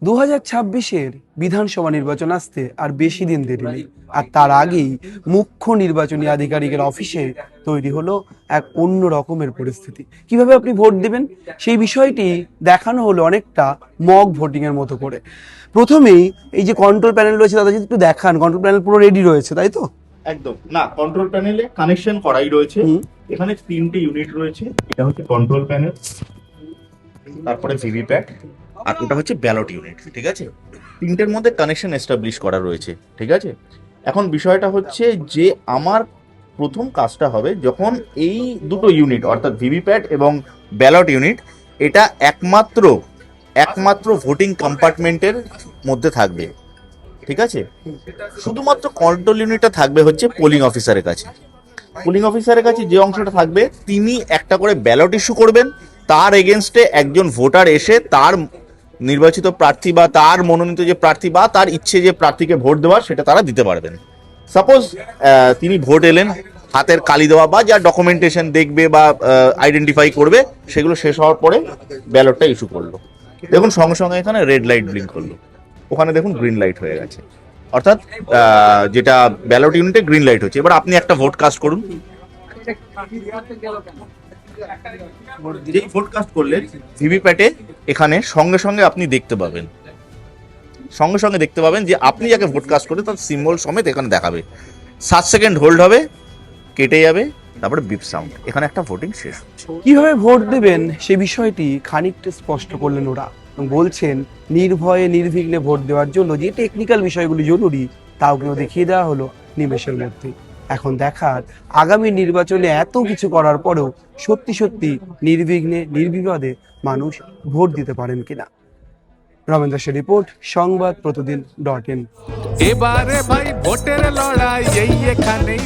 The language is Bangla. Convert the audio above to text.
2026-এর বিধানসভা নির্বাচন আসতে আর বেশি দিন দেরি নেই, আর তার আগেই মুখ্য নির্বাচনী আধিকারিকের অফিসে তৈরি হলো এক অন্য রকমের পরিস্থিতি। কিভাবে আপনি ভোট দেবেন সেই বিষয়টি দেখানো হলো অনেকটা মক ভোটিং এর মতো করে। প্রথমেই এই যে কন্ট্রোল প্যানেল রয়েছে, দাদা যদি একটু দেখান, কন্ট্রোল প্যানেল পুরো রেডি রয়েছে তাই তো? একদম না, কন্ট্রোল প্যানেলে কানেকশন করাই রয়েছে। এখানে 3টে ইউনিট রয়েছে। এটা হচ্ছে কন্ট্রোল প্যানেল, তারপরে ভিভিপ্যাট, আর ওটা হচ্ছে ব্যালট ইউনিট। ঠিক আছে, 3টের মধ্যে কানেকশন এস্টাবলিশ করা রয়েছে। ঠিক আছে, এখন বিষয়টা হচ্ছে যে আমার প্রথম কাজটা হবে যখন এই দুটো ইউনিট অর্থাৎ ভিভিপ্যাট এবং ব্যালট ইউনিট এটা একমাত্র ভোটিং কম্পার্টমেন্টের মধ্যে থাকবে। ঠিক আছে, শুধুমাত্র কন্ট্রোল ইউনিটটা থাকবে হচ্ছে পোলিং অফিসারের কাছে। পোলিং অফিসারের কাছে যে অংশটা থাকবে, তিনি একটা করে ব্যালট ইস্যু করবেন। তার এগেনস্টে একজন ভোটার এসে তার নির্বাচিত প্রার্থী বা তার মনোনীত যে প্রার্থী বা তার ইচ্ছে যে প্রার্থীকে ভোট দেওয়ার সেটা তারা দিতে পারবেন। সাপোজ তিনি ভোট এলেন, হাতের কালি দেওয়া বা যা ডকুমেন্টেশন দেখবে বা আইডেন্টিফাই করবে, সেগুলো শেষ হওয়ার পরে ব্যালটটা ইস্যু করলো। দেখুন সঙ্গে সঙ্গে এখানে রেড লাইট ব্লিঙ্ক করলো, ওখানে দেখুন গ্রিন লাইট হয়ে গেছে, অর্থাৎ যেটা ব্যালট ইউনিটে গ্রিন লাইট হচ্ছে। এবার আপনি একটা ভোট কাস্ট করুন। যেই ভোট কাস্ট করলেন ভিভিপ্যাটে এখানে সঙ্গে সঙ্গে আপনি দেখতে পাবেন যে আপনি যাকে ভোট কাস্ট করে তার সিম্বল সমেত এখানে দেখাবে। 7 সেকেন্ড হোল্ড হবে, কেটে যাবে, তারপরে বিপ সাউন্ড, এখানে একটা ভোটিং শেষ হচ্ছে। কিভাবে ভোট দেবেন সে বিষয়টি খানিকটা স্পষ্ট করলেন ওরা। বলছেন নির্ভয়ে নির্বিঘ্নে ভোট দেওয়ার জন্য যে টেকনিক্যাল বিষয়গুলি জরুরি তাও কেউ দেখিয়ে দেওয়া হলো নিমেষের মধ্যে। এখন দেখার আগামী নির্বাচনে এত কিছু করার পরেও সত্যি সত্যি নির্বিঘ্নে নির্বিবাদে মানুষ ভোট দিতে পারেন কিনা। রমেন দাসের রিপোর্ট, সংবাদ প্রতিদিন.in। এবারে ভাই ভোটের লড়াই এই এখানেই